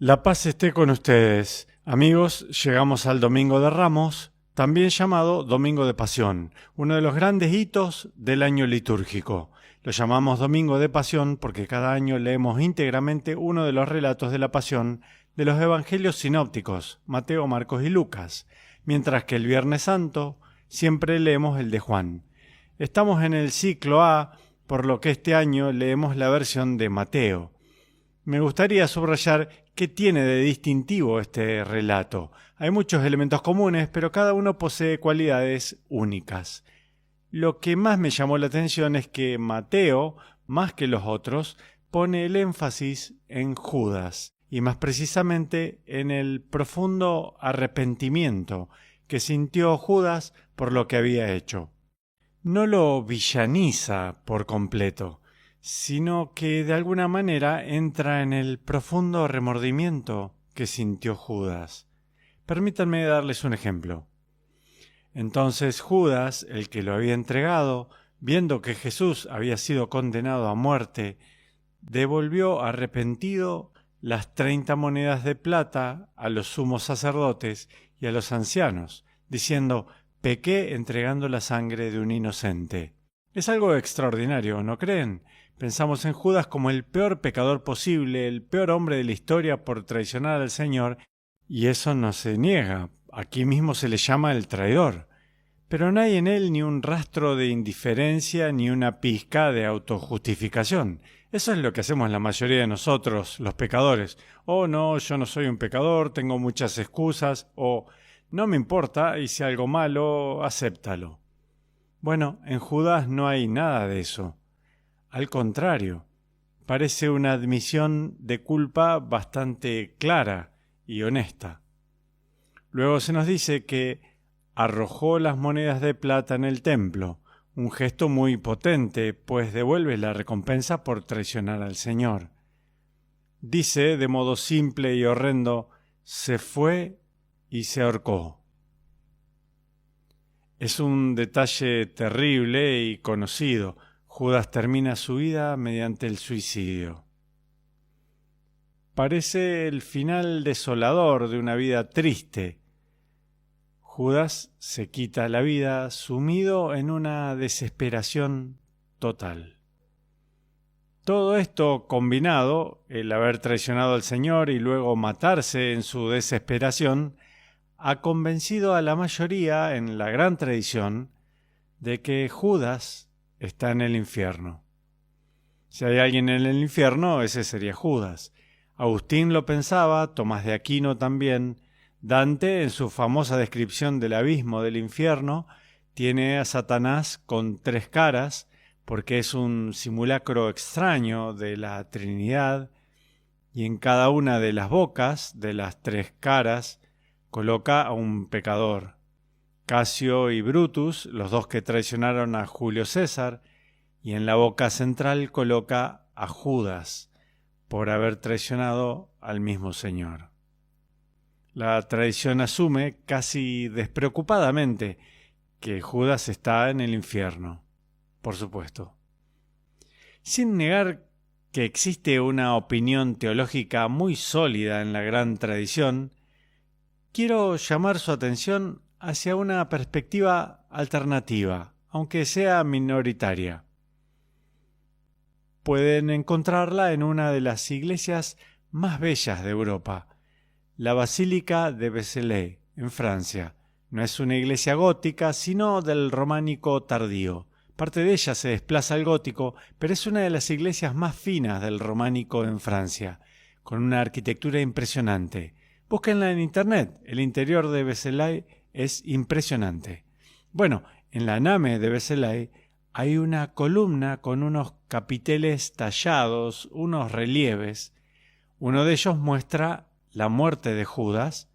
La paz esté con ustedes. Amigos, llegamos al Domingo de Ramos, también llamado Domingo de Pasión, uno de los grandes hitos del año litúrgico. Lo llamamos Domingo de Pasión porque cada año leemos íntegramente uno de los relatos de la Pasión de los evangelios sinópticos, Mateo, Marcos y Lucas, mientras que el Viernes Santo siempre leemos el de Juan. Estamos en el ciclo A, por lo que este año leemos la versión de Mateo. Me gustaría subrayar qué tiene de distintivo este relato. Hay muchos elementos comunes, pero cada uno posee cualidades únicas. Lo que más me llamó la atención es que Mateo, más que los otros, pone el énfasis en Judas, y más precisamente en el profundo arrepentimiento que sintió Judas por lo que había hecho. No lo villaniza por completo, sino que de alguna manera entra en el profundo remordimiento que sintió Judas. Permítanme darles un ejemplo. Entonces Judas, el que lo había entregado, viendo que Jesús había sido condenado a muerte, devolvió arrepentido las 30 monedas de plata a los sumos sacerdotes y a los ancianos, diciendo: «Pequé entregando la sangre de un inocente». Es algo extraordinario, ¿no creen? Pensamos en Judas como el peor pecador posible, el peor hombre de la historia por traicionar al Señor, y eso no se niega. Aquí mismo se le llama el traidor. Pero no hay en él ni un rastro de indiferencia ni una pizca de autojustificación. Eso es lo que hacemos la mayoría de nosotros, los pecadores. «Oh, no, yo no soy un pecador, tengo muchas excusas», o «no me importa, hice algo malo, acéptalo». Bueno, en Judas no hay nada de eso. Al contrario, parece una admisión de culpa bastante clara y honesta. Luego se nos dice que arrojó las monedas de plata en el templo, un gesto muy potente, pues devuelve la recompensa por traicionar al Señor. Dice de modo simple y horrendo: «se fue y se ahorcó». Es un detalle terrible y conocido. Judas termina su vida mediante el suicidio. Parece el final desolador de una vida triste. Judas se quita la vida sumido en una desesperación total. Todo esto combinado, el haber traicionado al Señor y luego matarse en su desesperación, ha convencido a la mayoría en la gran tradición de que Judas está en el infierno. Si hay alguien en el infierno, ese sería Judas. Agustín lo pensaba, Tomás de Aquino también. Dante, en su famosa descripción del abismo del infierno, tiene a Satanás con 3 caras, porque es un simulacro extraño de la Trinidad, y en cada una de las bocas de las 3 caras coloca a un pecador. Casio y Brutus, los 2 que traicionaron a Julio César, y en la boca central coloca a Judas, por haber traicionado al mismo Señor. La tradición asume casi despreocupadamente que Judas está en el infierno, por supuesto. Sin negar que existe una opinión teológica muy sólida en la gran tradición, quiero llamar su atención hacia una perspectiva alternativa, aunque sea minoritaria. Pueden encontrarla en una de las iglesias más bellas de Europa, la Basílica de Vézelay, en Francia. No es una iglesia gótica, sino del románico tardío. Parte de ella se desplaza al gótico, pero es una de las iglesias más finas del románico en Francia, con una arquitectura impresionante. Búsquenla en internet, el interior de Vézelay es impresionante. Bueno, en la nave de Vézelay hay una columna con unos capiteles tallados, unos relieves. Uno de ellos muestra la muerte de Judas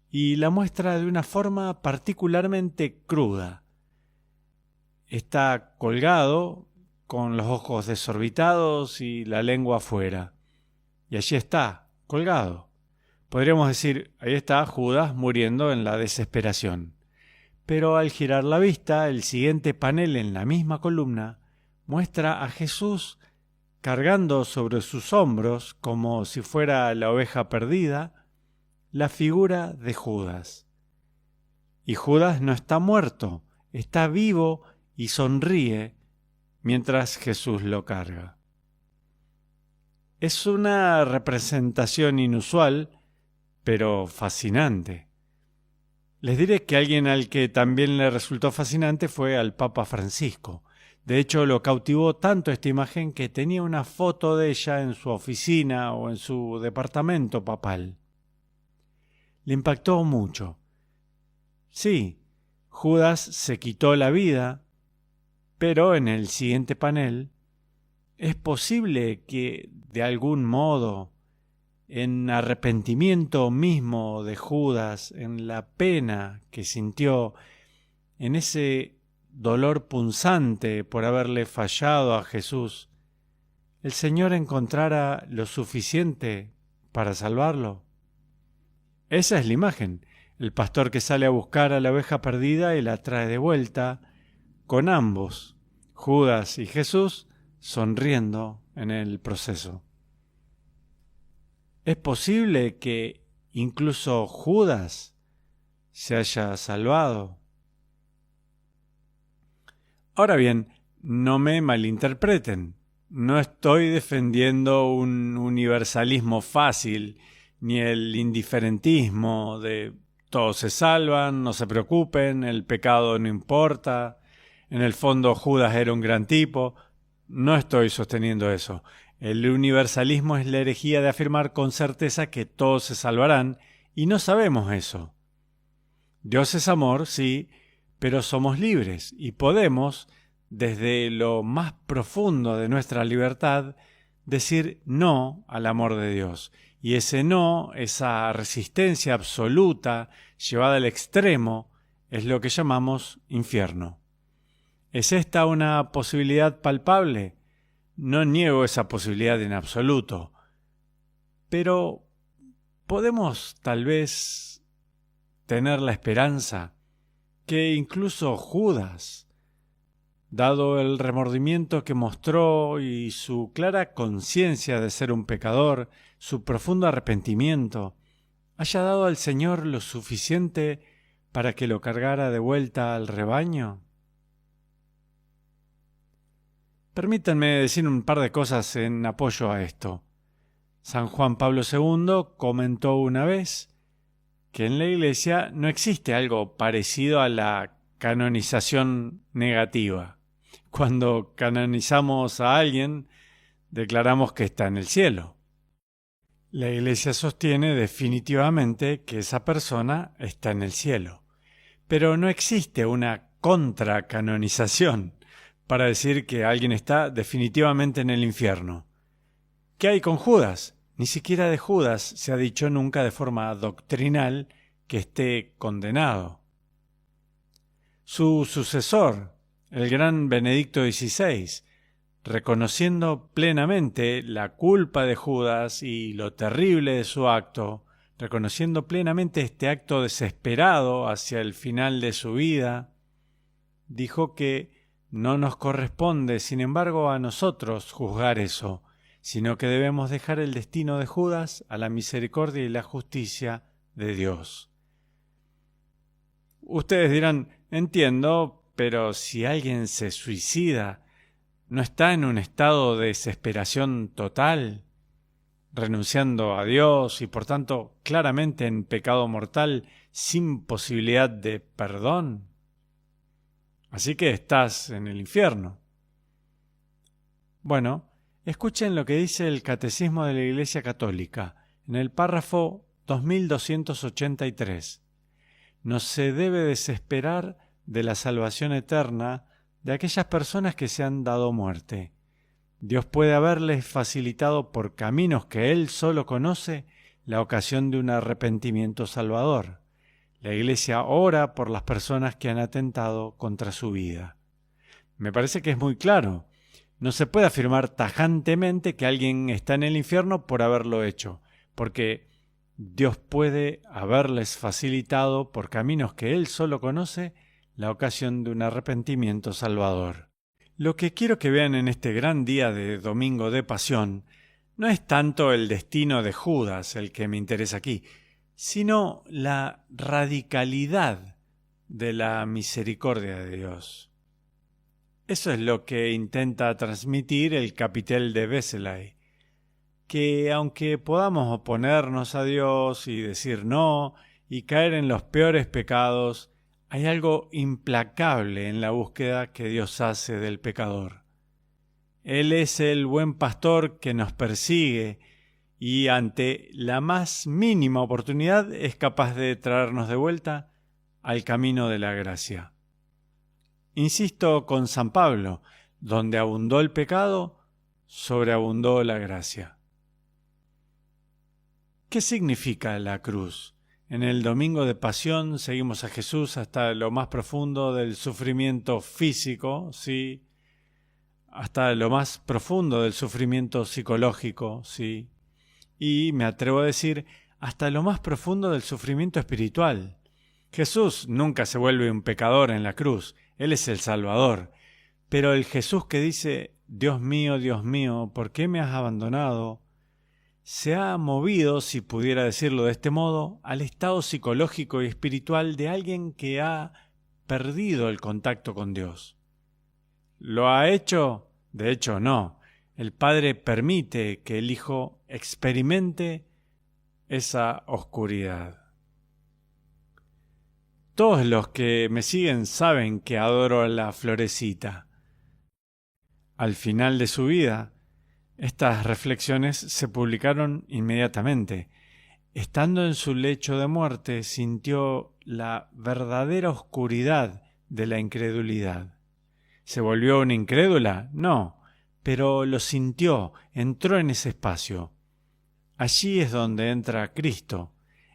y la muestra de una forma particularmente cruda. Está colgado con los ojos desorbitados y la lengua afuera. Y allí está, colgado. Podríamos decir, ahí está Judas muriendo en la desesperación. Pero al girar la vista, el siguiente panel en la misma columna muestra a Jesús cargando sobre sus hombros, como si fuera la oveja perdida, la figura de Judas. Y Judas no está muerto, está vivo y sonríe mientras Jesús lo carga. Es una representación inusual, pero fascinante. Les diré que alguien al que también le resultó fascinante fue al Papa Francisco. De hecho, lo cautivó tanto esta imagen que tenía una foto de ella en su oficina o en su departamento papal. Le impactó mucho. Sí, Judas se quitó la vida, pero en el siguiente panel, ¿es posible que de algún modo, en arrepentimiento mismo de Judas, en la pena que sintió, en ese dolor punzante por haberle fallado a Jesús, el Señor encontrara lo suficiente para salvarlo? Esa es la imagen, el pastor que sale a buscar a la oveja perdida y la trae de vuelta, con ambos, Judas y Jesús, sonriendo en el proceso. ¿Es posible que incluso Judas se haya salvado? Ahora bien, no me malinterpreten. No estoy defendiendo un universalismo fácil, ni el indiferentismo de todos se salvan, no se preocupen, el pecado no importa, en el fondo Judas era un gran tipo. No estoy sosteniendo eso. El universalismo es la herejía de afirmar con certeza que todos se salvarán, y no sabemos eso. Dios es amor, sí, pero somos libres y podemos, desde lo más profundo de nuestra libertad, decir no al amor de Dios. Y ese no, esa resistencia absoluta, llevada al extremo, es lo que llamamos infierno. ¿Es esta una posibilidad palpable? No niego esa posibilidad en absoluto, pero podemos tal vez tener la esperanza que incluso Judas, dado el remordimiento que mostró y su clara conciencia de ser un pecador, su profundo arrepentimiento, haya dado al Señor lo suficiente para que lo cargara de vuelta al rebaño? Permítanme decir un par de cosas en apoyo a esto. San Juan Pablo II comentó una vez que en la Iglesia no existe algo parecido a la canonización negativa. Cuando canonizamos a alguien, declaramos que está en el cielo. La Iglesia sostiene definitivamente que esa persona está en el cielo. Pero no existe una contracanonización para decir que alguien está definitivamente en el infierno. ¿Qué hay con Judas? Ni siquiera de Judas se ha dicho nunca de forma doctrinal que esté condenado. Su sucesor, el gran Benedicto XVI, reconociendo plenamente la culpa de Judas y lo terrible de su acto, reconociendo plenamente este acto desesperado hacia el final de su vida, dijo que no nos corresponde, sin embargo, a nosotros juzgar eso, sino que debemos dejar el destino de Judas a la misericordia y la justicia de Dios. Ustedes dirán, entiendo, pero si alguien se suicida, ¿no está en un estado de desesperación total, renunciando a Dios y por tanto claramente en pecado mortal, sin posibilidad de perdón? Así que estás en el infierno. Bueno, escuchen lo que dice el Catecismo de la Iglesia Católica en el párrafo 2283. No se debe desesperar de la salvación eterna de aquellas personas que se han dado muerte. Dios puede haberles facilitado por caminos que Él solo conoce la ocasión de un arrepentimiento salvador. La Iglesia ora por las personas que han atentado contra su vida. Me parece que es muy claro. No se puede afirmar tajantemente que alguien está en el infierno por haberlo hecho, porque Dios puede haberles facilitado por caminos que Él solo conoce la ocasión de un arrepentimiento salvador. Lo que quiero que vean en este gran día de Domingo de Pasión no es tanto el destino de Judas el que me interesa aquí, sino la radicalidad de la misericordia de Dios. Eso es lo que intenta transmitir el capitel de Vézelay, que aunque podamos oponernos a Dios y decir no y caer en los peores pecados, hay algo implacable en la búsqueda que Dios hace del pecador. Él es el buen pastor que nos persigue y ante la más mínima oportunidad es capaz de traernos de vuelta al camino de la gracia. Insisto con San Pablo, donde abundó el pecado, sobreabundó la gracia. ¿Qué significa la cruz? En el Domingo de Pasión seguimos a Jesús hasta lo más profundo del sufrimiento físico, sí, hasta lo más profundo del sufrimiento psicológico, sí, y me atrevo a decir, hasta lo más profundo del sufrimiento espiritual. Jesús nunca se vuelve un pecador en la cruz, Él es el Salvador, pero el Jesús que dice, Dios mío, ¿por qué me has abandonado?, se ha movido, si pudiera decirlo de este modo, al estado psicológico y espiritual de alguien que ha perdido el contacto con Dios. ¿Lo ha hecho? De hecho, no. El Padre permite que el Hijo experimente esa oscuridad. Todos los que me siguen saben que adoro a la Florecita. Al final de su vida, estas reflexiones se publicaron inmediatamente. Estando en su lecho de muerte, sintió la verdadera oscuridad de la incredulidad. ¿Se volvió una incrédula? No, pero lo sintió, entró en ese espacio. Allí es donde entra Cristo.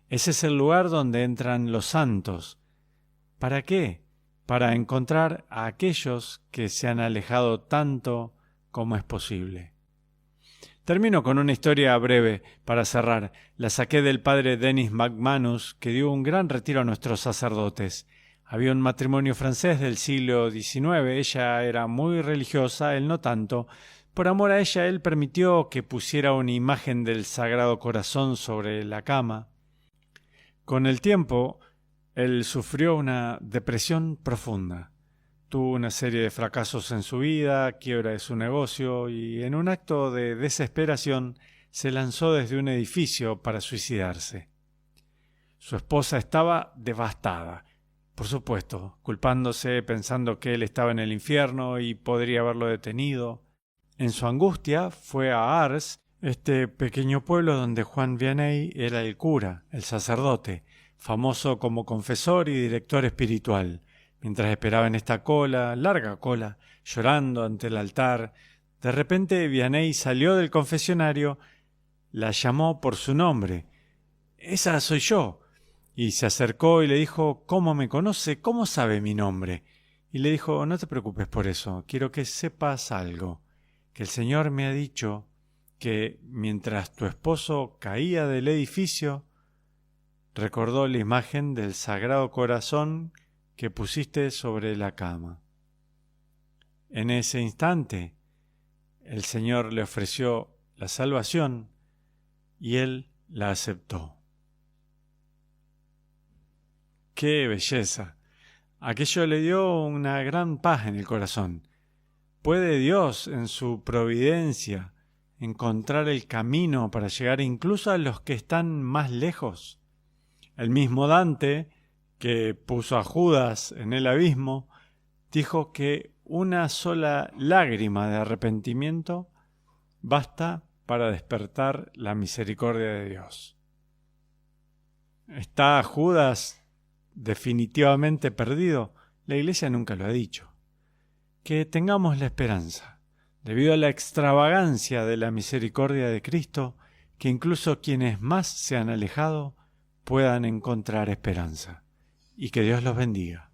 Ese es el lugar donde entran los santos. ¿Para qué? Para encontrar a aquellos que se han alejado tanto como es posible. Termino con una historia breve para cerrar. La saqué del padre Denis McManus, que dio un gran retiro a nuestros sacerdotes. Había un matrimonio francés del siglo XIX, ella era muy religiosa, él no tanto. Por amor a ella, él permitió que pusiera una imagen del Sagrado Corazón sobre la cama. Con el tiempo, él sufrió una depresión profunda. Tuvo una serie de fracasos en su vida, quiebra de su negocio y en un acto de desesperación se lanzó desde un edificio para suicidarse. Su esposa estaba devastada, por supuesto, culpándose, pensando que él estaba en el infierno y podría haberlo detenido. En su angustia fue a Ars, este pequeño pueblo donde Juan Vianney era el cura, el sacerdote, famoso como confesor y director espiritual. Mientras esperaba en esta cola, larga cola, llorando ante el altar, de repente Vianney salió del confesionario, la llamó por su nombre. «Esa soy yo». Y se acercó y le dijo, «¿Cómo me conoce? ¿Cómo sabe mi nombre?» Y le dijo, «No te preocupes por eso, quiero que sepas algo, que el Señor me ha dicho que mientras tu esposo caía del edificio, recordó la imagen del Sagrado Corazón que pusiste sobre la cama». En ese instante, el Señor le ofreció la salvación y él la aceptó. ¡Qué belleza! Aquello le dio una gran paz en el corazón. ¿Puede Dios, en su providencia, encontrar el camino para llegar incluso a los que están más lejos? El mismo Dante, que puso a Judas en el abismo, dijo que una sola lágrima de arrepentimiento basta para despertar la misericordia de Dios. ¿Está Judas definitivamente perdido? La Iglesia nunca lo ha dicho. Que tengamos la esperanza, debido a la extravagancia de la misericordia de Cristo, que incluso quienes más se han alejado puedan encontrar esperanza. Y que Dios los bendiga.